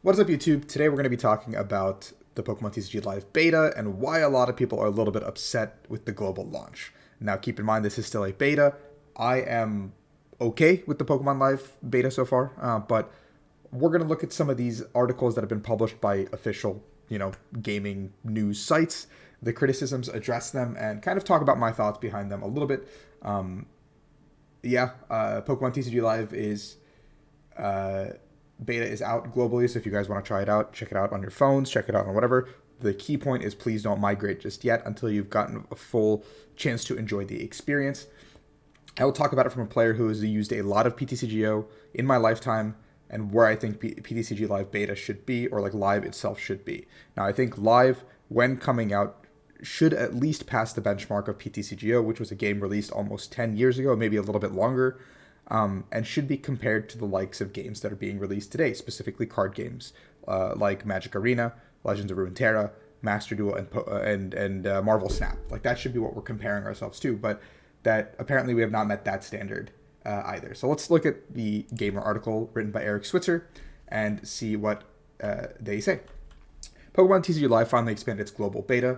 What's up, YouTube? Today we're going to be talking about the Pokemon TCG Live beta and why a lot of people are a little bit upset with the global launch. Now, keep in mind, this is still a beta. I am okay with the Pokemon Live beta so far, but we're going to look at some of these articles that have been published by official, gaming news sites, the criticisms, address them, and kind of talk about my thoughts behind them a little bit. Pokemon TCG Live is beta is out globally, so if you guys want to try it out, check it out on your phones, check it out on whatever. The key point is please don't migrate just yet until you've gotten a full chance to enjoy the experience. I will talk about it from a player who has used a lot of PTCGO in my lifetime and where I think PTCG Live beta should be, or like Live itself should be. Now, I think Live, when coming out, should at least pass the benchmark of PTCGO, which was a game released almost 10 years ago, maybe a little bit longer. And should be compared to the likes of games that are being released today, specifically card games like Magic Arena, Legends of Runeterra, Master Duel, and Marvel Snap. Like that should be what we're comparing ourselves to, but that apparently we have not met that standard either. So let's look at the Gamer article written by Eric Switzer and see what they say. Pokemon TCG Live finally expanded its global beta,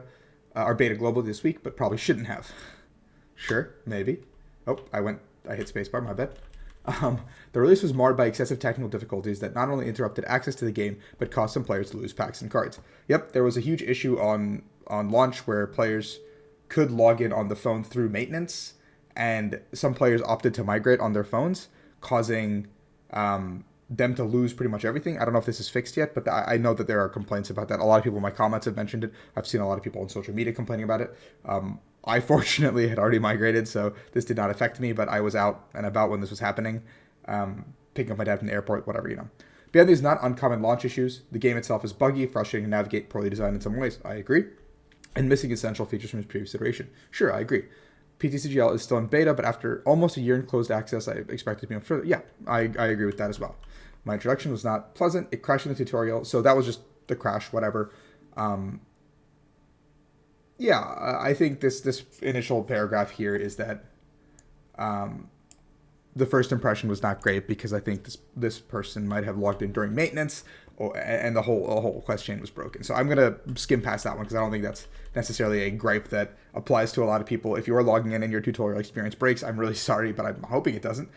or beta globally this week, but probably shouldn't have. Sure, maybe. Oh, I hit spacebar, my bad. The release was marred by excessive technical difficulties that not only interrupted access to the game, but caused some players to lose packs and cards. Yep, there was a huge issue on launch where players could log in on the phone through maintenance, and some players opted to migrate on their phones, causing them to lose pretty much everything. I don't know if this is fixed yet, but I know that there are complaints about that. A lot of people in my comments have mentioned it. I've seen a lot of people on social media complaining about it. I fortunately had already migrated, so this did not affect me, but I was out and about when this was happening, picking up my dad from the airport, whatever, Beyond these not uncommon launch issues, the game itself is buggy, frustrating to navigate, poorly designed in some ways. I agree. And missing essential features from its previous iteration. Sure, I agree. PTCGL is still in beta, but after almost a year in closed access, I expect it to be on further. Yeah, I agree with that as well. My introduction was not pleasant. It crashed in the tutorial, so that was just the crash, whatever. I think this initial paragraph here is that the first impression was not great because I think this person might have logged in during maintenance, and the whole quest chain was broken. So I'm gonna skim past that one because I don't think that's necessarily a gripe that applies to a lot of people. If you are logging in and your tutorial experience breaks, I'm really sorry, but I'm hoping it doesn't,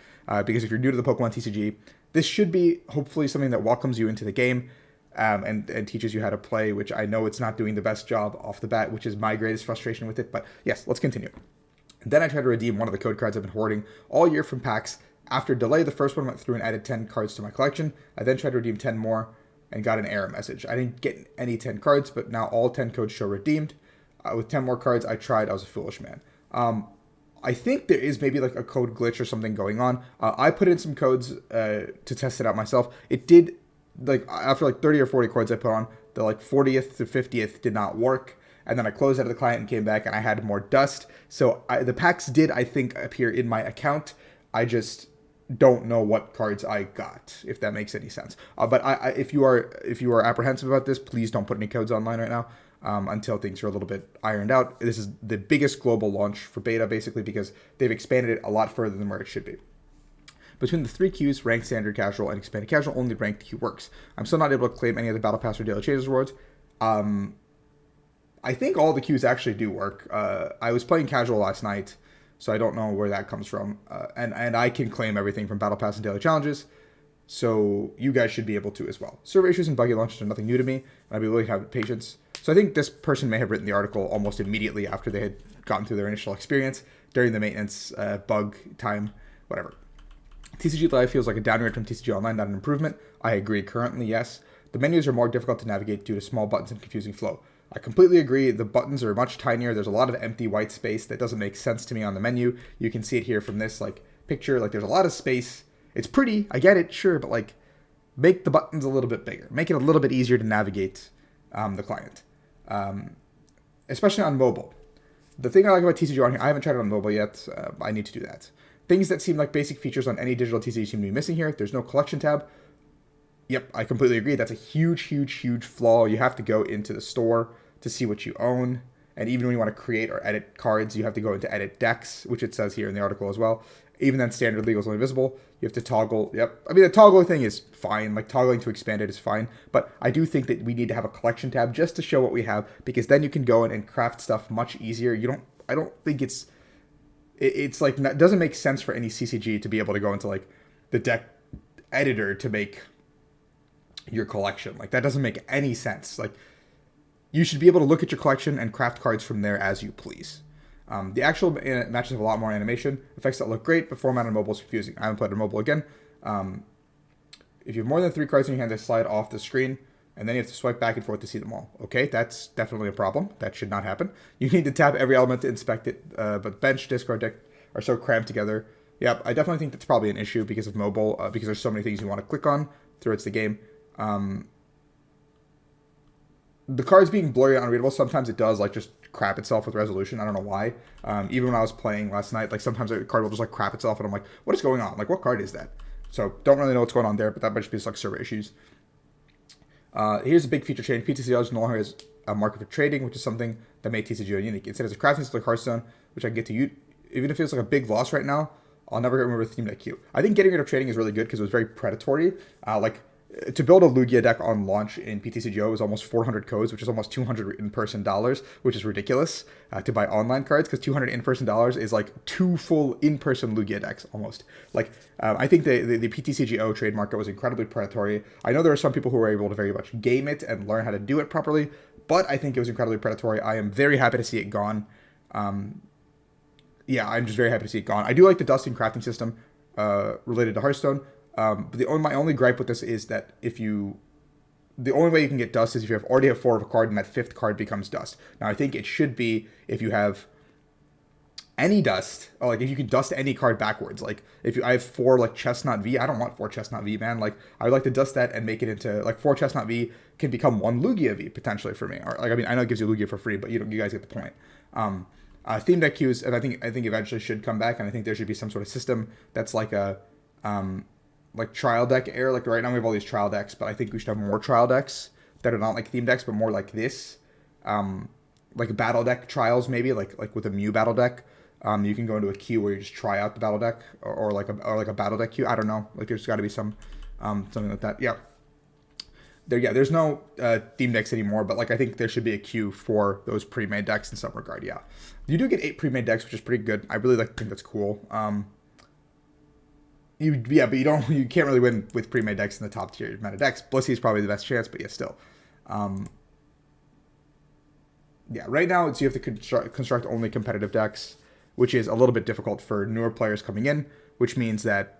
because if you're new to the Pokemon TCG, this should be hopefully something that welcomes you into the game. And teaches you how to play, which I know it's not doing the best job off the bat, which is my greatest frustration with it. But yes, let's continue. And then I tried to redeem one of the code cards I've been hoarding all year from packs. After delay, the first one went through and added 10 cards to my collection. I then tried to redeem 10 more and got an error message. I didn't get any 10 cards, but now all 10 codes show redeemed. With 10 more cards, I tried. I was a foolish man. I think there is maybe like a code glitch or something going on. I put in some codes to test it out myself. It did. Like after like 30 or 40 codes I put on, the like 40th to 50th did not work, and then I closed out of the client and came back and I had more dust. So the packs did, I think, appear in my account. I just don't know what cards I got, if that makes any sense. But if you are apprehensive about this, please don't put any codes online right now until things are a little bit ironed out. This is the biggest global launch for beta, basically, because they've expanded it a lot further than where it should be. Between the three queues, ranked standard casual and expanded casual, only ranked queue works. I'm still not able to claim any of the battle pass or daily changes rewards. I think all the queues actually do work. I was playing casual last night, so I don't know where that comes from. And I can claim everything from battle pass and daily challenges, so you guys should be able to as well. Server issues and buggy launches are nothing new to me, and I'd be willing to have patience. So I think this person may have written the article almost immediately after they had gotten through their initial experience during the maintenance bug time, whatever. TCG Live feels like a downgrade from TCG Online, not an improvement. I agree. Currently, yes. The menus are more difficult to navigate due to small buttons and confusing flow. I completely agree. The buttons are much tinier. There's a lot of empty white space that doesn't make sense to me on the menu. You can see it here from this picture. There's a lot of space. It's pretty. I get it, sure, but make the buttons a little bit bigger. Make it a little bit easier to navigate the client, especially on mobile. The thing I like about TCG on here, I haven't tried it on mobile yet. I need to do that. Things that seem like basic features on any digital TCG seem to be missing here. There's no collection tab. Yep, I completely agree. That's a huge, huge, huge flaw. You have to go into the store to see what you own. And even when you want to create or edit cards, you have to go into edit decks, which it says here in the article as well. Even then, standard legal is only visible. You have to toggle. Yep. I mean, the toggle thing is fine. Like toggling to expand it is fine. But I do think that we need to have a collection tab just to show what we have, because then you can go in and craft stuff much easier. I don't think it's like, it doesn't make sense for any CCG to be able to go into like the deck editor to make your collection. Like that doesn't make any sense. Like you should be able to look at your collection and craft cards from there as you please. The actual matches have a lot more animation effects that look great, but format on mobile is confusing. I haven't played on mobile again. If you have more than 3 cards in your hand, they slide off the screen, and then you have to swipe back and forth to see them all. Okay, that's definitely a problem. That should not happen. You need to tap every element to inspect it, but bench, discard, deck are so crammed together. Yep, I definitely think that's probably an issue because of mobile, because there's so many things you want to click on throughout the game. The cards being blurry and unreadable, sometimes it does like just crap itself with resolution. I don't know why. Even when I was playing last night, like sometimes a card will just like crap itself, and I'm like, what is going on? Like, what card is that? So don't really know what's going on there, but that might just be just like server issues. Here's a big feature change. PTCG no longer has a market for trading, which is something that made TCGO unique. Instead, it's a crafting system like Hearthstone, which I can get to use. Even if it's like a big loss right now, I'll never get rid of the theme deck queue. I think getting rid of trading is really good because it was very predatory. To build a Lugia deck on launch in PTCGO was almost 400 codes, which is almost 200 in-person dollars, which is ridiculous to buy online cards, because 200 in-person dollars is like 2 full in-person Lugia decks almost. Like, I think the PTCGO trade market was incredibly predatory. I know there are some people who were able to very much game it and learn how to do it properly, but I think it was incredibly predatory. I am very happy to see it gone. Yeah, I'm just very happy to see it gone. I do like the dusting crafting system related to Hearthstone. But my only gripe with this is that the only way you can get dust is if you already have 4 of a card and that 5th card becomes dust. Now I think it should be if you have any dust, or like if you can dust any card backwards. Like I have 4 like Chestnut V, I don't want 4 Chestnut V, man. Like I would like to dust that and make it into like 4 Chestnut V can become 1 Lugia V potentially for me. Or like, I mean, I know it gives you Lugia for free, but you guys get the point. Theme deck queues, and I think eventually should come back, and I think there should be some sort of system that's like a like trial deck era. Like right now we have all these trial decks, but I think we should have more trial decks that are not like theme decks, but more like this, like battle deck trials maybe, like with a Mew battle deck. You can go into a queue where you just try out the battle deck, or like a battle deck queue. I don't know. Like there's got to be some something like that. Yeah. There's no theme decks anymore, but like I think there should be a queue for those pre-made decks in some regard. Yeah, you do get 8 pre-made decks, which is pretty good. I really think that's cool. But you can't really win with pre-made decks in the top tier meta decks. Blissey is probably the best chance, but yeah, still. Right now you have to construct only competitive decks, which is a little bit difficult for newer players coming in, which means that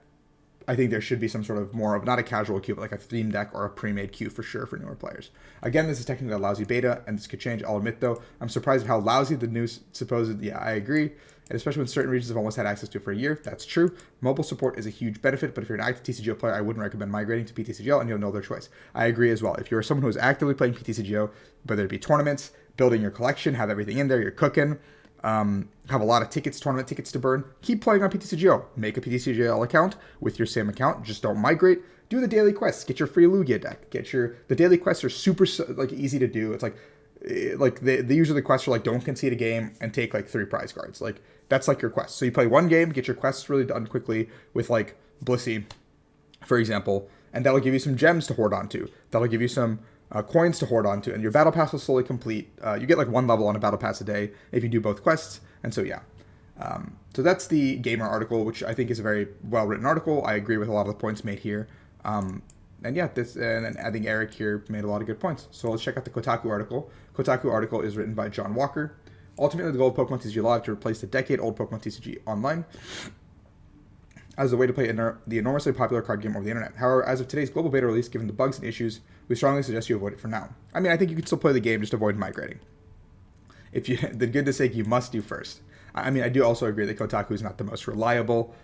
I think there should be some sort of more of, not a casual queue, but like a theme deck or a pre-made queue for sure for newer players. Again, this is technically a lousy beta, and this could change. I'll admit though, I'm surprised at how lousy the new supposed. Yeah, I agree. And especially when certain regions have almost had access to it for a year. That's true. Mobile support is a huge benefit, but if you're an active TCGO player, I wouldn't recommend migrating to PTCGO, and you'll know their choice. I agree as well. If you're someone who's actively playing PTCGO, whether it be tournaments, building your collection, have everything in there, you're cooking, have a lot of tournament tickets to burn, keep playing on PTCGO. Make a PTCGO account with your same account. Just don't migrate. Do the daily quests. Get your free Lugia deck. The daily quests are super like easy to do. It's like the usually the quests are like, don't concede a game and take like 3 prize cards. Like that's like your quest. So you play one game, get your quests really done quickly with like Blissey, for example, and that'll give you some gems to hoard onto. That'll give you some coins to hoard onto, and your battle pass will slowly complete. You get like 1 level on a battle pass a day if you do both quests, and so yeah. So that's the Gamer article, which I think is a very well written article. I agree with a lot of the points made here. And yeah, I think Eric here made a lot of good points. So let's check out the Kotaku article. Kotaku article is written by John Walker. Ultimately, the goal of Pokemon TCG Live to replace the decade-old Pokemon TCG Online as a way to play the enormously popular card game over the internet. However, as of today's global beta release, given the bugs and issues, we strongly suggest you avoid it for now. I mean, I think you can still play the game, just avoid migrating. The goodness sake, you must do first. I mean, I do also agree that Kotaku is not the most reliable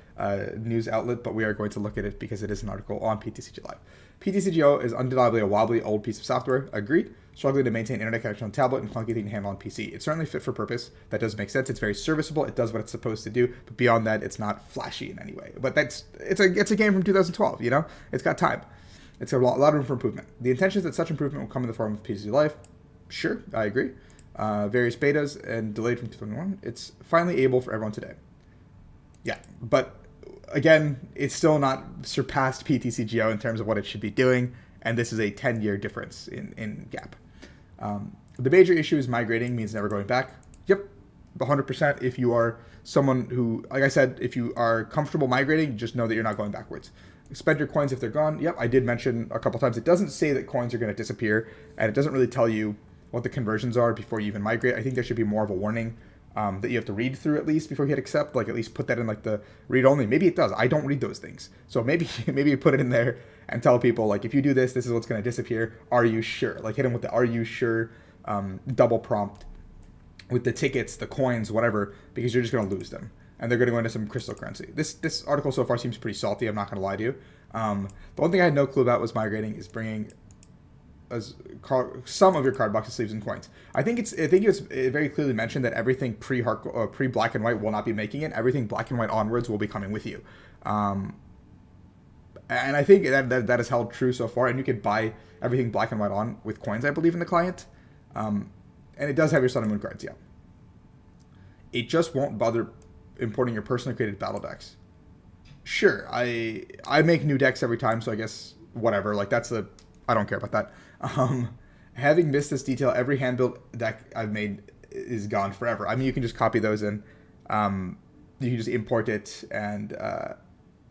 news outlet, but we are going to look at it because it is an article on PTCG Live. PTCGO is undeniably a wobbly old piece of software. Agreed. Struggling to maintain internet connection on tablet and clunky thing to handle on PC. It's certainly fit for purpose. That does make sense. It's very serviceable. It does what it's supposed to do. But beyond that, it's not flashy in any way. But it's a game from 2012. You know, it's got time. It's a lot of room for improvement. The intention is that such improvement will come in the form of PTCG Live. Sure, I agree. Various betas and delayed from 2021. It's finally able for everyone today. Yeah, but again, it's still not surpassed PTCGO in terms of what it should be doing, and this is a 10-year difference in gap. The major issue is migrating means never going back. Yep, 100%. If you are someone who, like I said, if you are comfortable migrating, just know that you're not going backwards. Spend your coins if they're gone. Yep, I did mention a couple times. It doesn't say that coins are going to disappear, and it doesn't really tell you what the conversions are before you even migrate. I think there should be more of a warning that you have to read through at least before you hit accept. Like at least put that in like the read only. Maybe it does. I don't read those things, so maybe you put it in there and tell people like if you do this, this is what's going to disappear. Are you sure? Like hit them with the "Are you sure?" Double prompt with the tickets, the coins, whatever, because you're just going to lose them. And they're going to go into some crystal currency. This article so far seems pretty salty. I'm not going to lie to you. The one thing I had no clue about was migrating is bringing some of your card boxes, sleeves, and coins. I think it's very clearly mentioned that everything pre black and white will not be making it. Everything black and white onwards will be coming with you. And I think that is held true so far. And you could buy everything black and white on with coins, I believe, in the client. And it does have your Sun and Moon cards, yeah. It just won't bother importing your personally created battle decks. Sure, I make new decks every time, so I guess whatever. Like I don't care about that. Having missed this detail, every hand built deck I've made is gone forever. I mean, you can just copy those in. You can just import it, and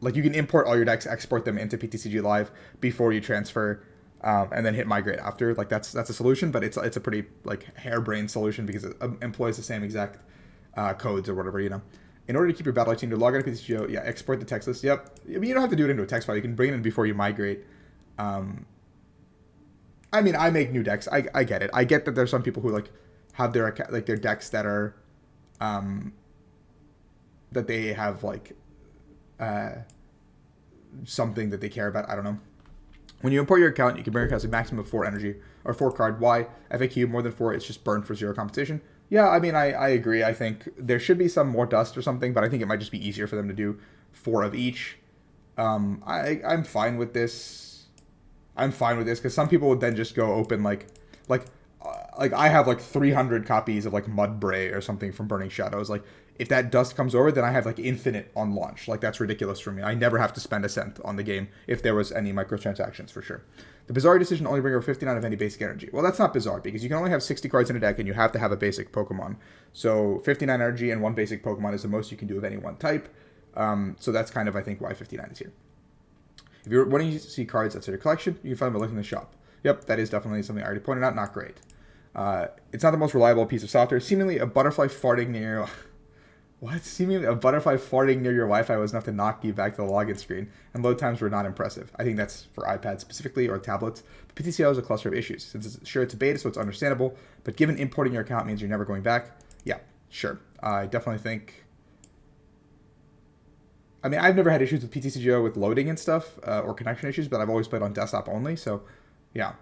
like you can import all your decks, export them into PTCG Live before you transfer. And then hit migrate after. Like that's a solution, but it's a pretty like harebrained solution because it employs the same exact codes or whatever, you know. In order to keep your battle team to log into PTCGO, yeah, export the text list. Yep. I mean, you don't have to do it into a text file. You can bring it in before you migrate. I mean, I make new decks. I get it. I get that there's some people who like have their decks that are that they have like something that they care about. I don't know. When you import your account, you can bring your account to a maximum of 4 energy or 4 card. Why? FAQ, more than 4, it's just burned for 0 compensation. Yeah, I mean, I agree. I think there should be some more dust or something, but I think it might just be easier for them to do 4 of each. I'm fine with this. I'm fine with this because some people would then just go open like I have like 300 copies of like Mudbray or something from Burning Shadows. Like if that dust comes over, then I have like infinite on launch. Like that's ridiculous for me. I never have to spend a cent on the game if there was any microtransactions for sure. The bizarre decision to only bring over 59 of any basic energy. Well, that's not bizarre because you can only have 60 cards in a deck and you have to have a basic Pokemon. So 59 energy and 1 basic Pokemon is the most you can do of any one type. So that's kind of, I think, why 59 is here. If you're wanting to see cards that's in your collection, you can find them by looking in the shop. Yep, that is definitely something I already pointed out. Not great. It's not the most reliable piece of software. Seemingly a butterfly farting near... What? Seemingly a butterfly farting near your Wi-Fi was enough to knock you back to the login screen, and load times were not impressive. I think that's for iPads specifically, or tablets. But PTCL is a cluster of issues. Since it's a beta, so it's understandable, but given importing your account means you're never going back, yeah, sure. I definitely think... I mean, I've never had issues with PTCGO with loading and stuff, or connection issues, but I've always played on desktop only, so yeah.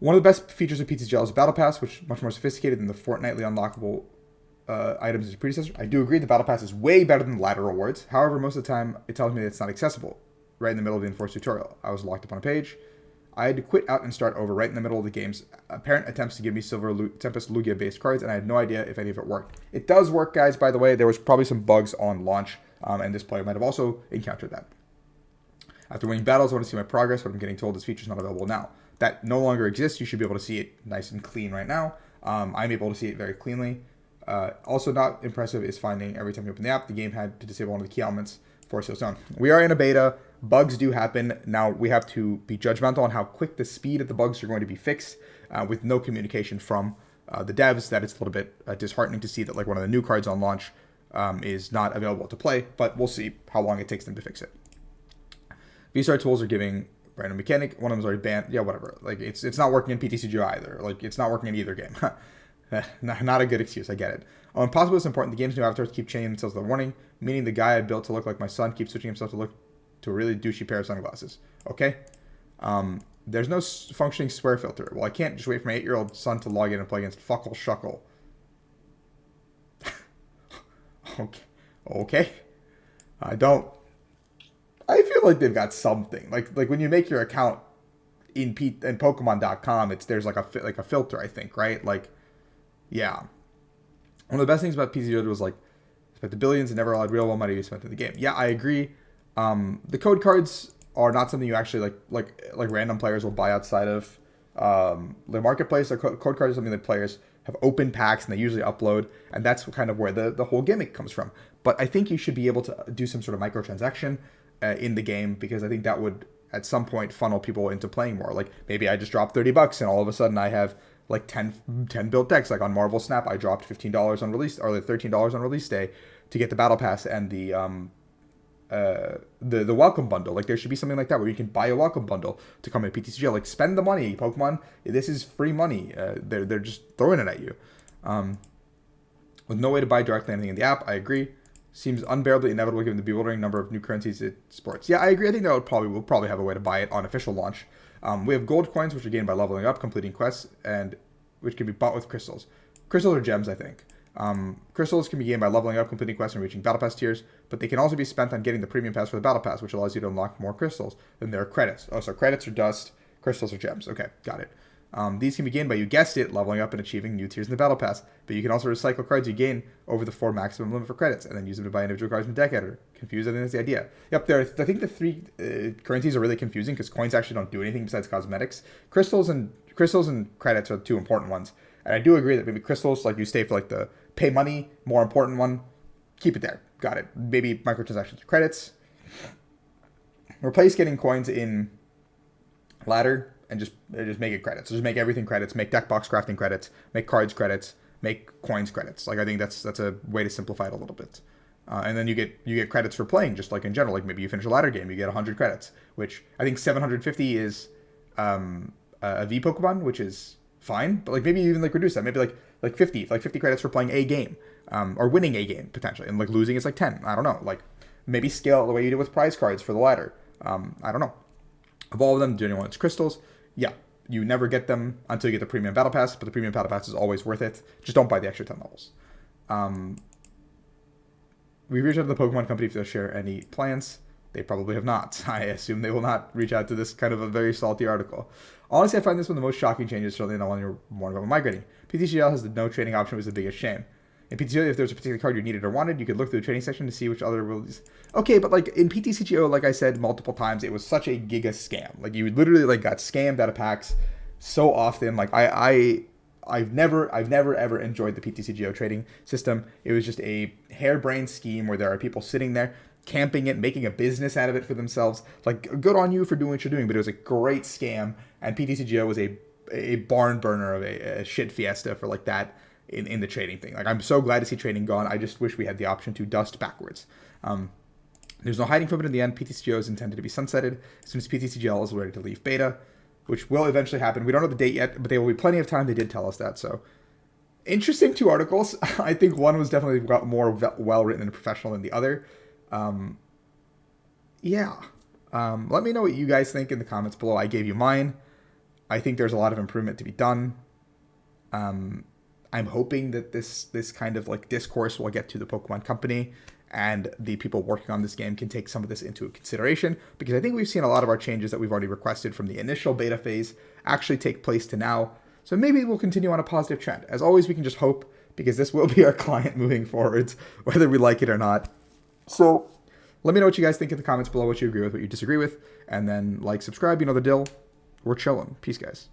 One of the best features of PTCGO is Battle Pass, which is much more sophisticated than the fortnightly unlockable items as your predecessor. I do agree the Battle Pass is way better than the ladder rewards. However, most of the time, it tells me that it's not accessible right in the middle of the enforced tutorial. I was locked up on a page. I had to quit out and start over right in the middle of the game's apparent attempts to give me Silver Tempest Lugia-based cards, and I had no idea if any of it worked. It does work, guys, by the way. There was probably some bugs on launch, and this player might have also encountered that. After winning battles, I want to see my progress, but I'm getting told this feature is not available now. That no longer exists. You should be able to see it nice and clean right now. I'm able to see it very cleanly. Also not impressive is finding every time you open the app, the game had to disable one of the key elements for Seal Stone. We are in a beta. Bugs do happen. Now we have to be judgmental on how quick the speed of the bugs are going to be fixed with no communication from the devs. That it's a little bit disheartening to see that like one of the new cards on launch is not available to play, but we'll see how long it takes them to fix it. VStar tools are giving random mechanic. One of them's already banned. Yeah, whatever. Like it's not working in PTCGO either. Like it's not working in either game. Not a good excuse. I get it. Impossible is important. The game's new avatars keep changing themselves to the warning, meaning the guy I built to look like my son keeps switching himself to look to a really douchey pair of sunglasses. Okay. There's no functioning swear filter. Well, I can't just wait for my 8-year-old son to log in and play against Fuckle Shuckle. Okay. I feel like they've got something. Like when you make your account in Pokemon.com, there's like a filter, I think, right? Like, yeah. One of the best things about PTCGO was like spent the billions and never allowed real money to be spent in the game. Yeah, I agree. The code cards are not something you actually like random players will buy outside of the marketplace. The code cards is something that players have open packs and they usually upload, and that's kind of where the whole gimmick comes from. But I think you should be able to do some sort of microtransaction in the game, because I think that would at some point funnel people into playing more. Like maybe I just dropped $30 and all of a sudden I have like 10 built decks. Like on Marvel Snap, I dropped $15 on release, or like $13 on release day to get the battle pass and the welcome bundle. Like there should be something like that where you can buy a welcome bundle to come in PTCGO. Like spend the money, Pokemon. This is free money. They're just throwing it at you. With no way to buy directly anything in the app, I agree. Seems unbearably inevitable given the bewildering number of new currencies it sports. Yeah, I agree. I think that we'll probably have a way to buy it on official launch. We have gold coins, which are gained by leveling up, completing quests, and which can be bought with crystals. Crystals are gems, I think. Crystals can be gained by leveling up, completing quests, and reaching battle pass tiers, but they can also be spent on getting the premium pass for the battle pass, which allows you to unlock more crystals. Then there are credits. Oh, so credits are dust, crystals are gems. Okay, got it. These can be gained by, you guessed it, leveling up and achieving new tiers in the battle pass, but you can also recycle cards you gain over the 4 maximum limit for credits, and then use them to buy individual cards in the deck editor. Confused? I think that's the idea. Yep, I think the 3 currencies are really confusing because coins actually don't do anything besides cosmetics. Crystals and credits are the 2 important ones. And I do agree that maybe crystals, like you stay for like the pay money, more important one, keep it there. Got it. Maybe microtransactions or credits. Replace getting coins in ladder and just make it credits. So just make everything credits. Make deck box crafting credits. Make cards credits. Make coins credits. Like I think that's a way to simplify it a little bit. And then you get credits for playing, just like in general. Like maybe you finish a ladder game, you get 100 credits, which I think 750 is a V Pokemon, which is fine. But like maybe even like reduce that. Maybe like 50 credits for playing a game, or winning a game potentially, and like losing is like 10. I don't know. Like maybe scale it the way you did with prize cards for the ladder. I don't know. Of all of them, do anyone wants crystals? Yeah, you never get them until you get the premium battle pass, but the premium battle pass is always worth it. Just don't buy the extra 10 levels. We reached out to the Pokemon company if they'll share any plans. They probably have not. I assume they will not reach out to this kind of a very salty article. Honestly, I find this one of the most shocking changes, certainly not one you're warned about migrating. PTCGL has the no trading option, was the biggest shame. In PTCGO, if there's a particular card you needed or wanted, you could look through the trading section to see which other release. Okay, but like in PTCGO, like I said multiple times, it was such a giga scam. Like you literally like got scammed out of packs so often. Like I've never ever enjoyed the PTCGO trading system. It was just a harebrained scheme where there are people sitting there camping it, making a business out of it for themselves. Like good on you for doing what you're doing, but it was a great scam, and PTCGO was a barn burner of a shit fiesta for like that in the trading thing. Like I'm so glad to see trading gone. I just wish we had the option to dust backwards. There's no hiding from it in the end. PTCGO is intended to be sunsetted as soon as PTCGL is ready to leave beta, which will eventually happen. We don't know the date yet, but there will be plenty of time. They did tell us that. So interesting 2 articles. I think one was definitely more well written and professional than the other. Let me know what you guys think in the comments below. I gave you mine. I think there's a lot of improvement to be done. I'm hoping that this kind of like discourse will get to the Pokemon company, and the people working on this game can take some of this into consideration, because I think we've seen a lot of our changes that we've already requested from the initial beta phase actually take place to now. So maybe we'll continue on a positive trend. As always, we can just hope, because this will be our client moving forwards, whether we like it or not. So let me know what you guys think in the comments below, what you agree with, what you disagree with, and then like, subscribe, you know the deal. We're chilling. Peace, guys.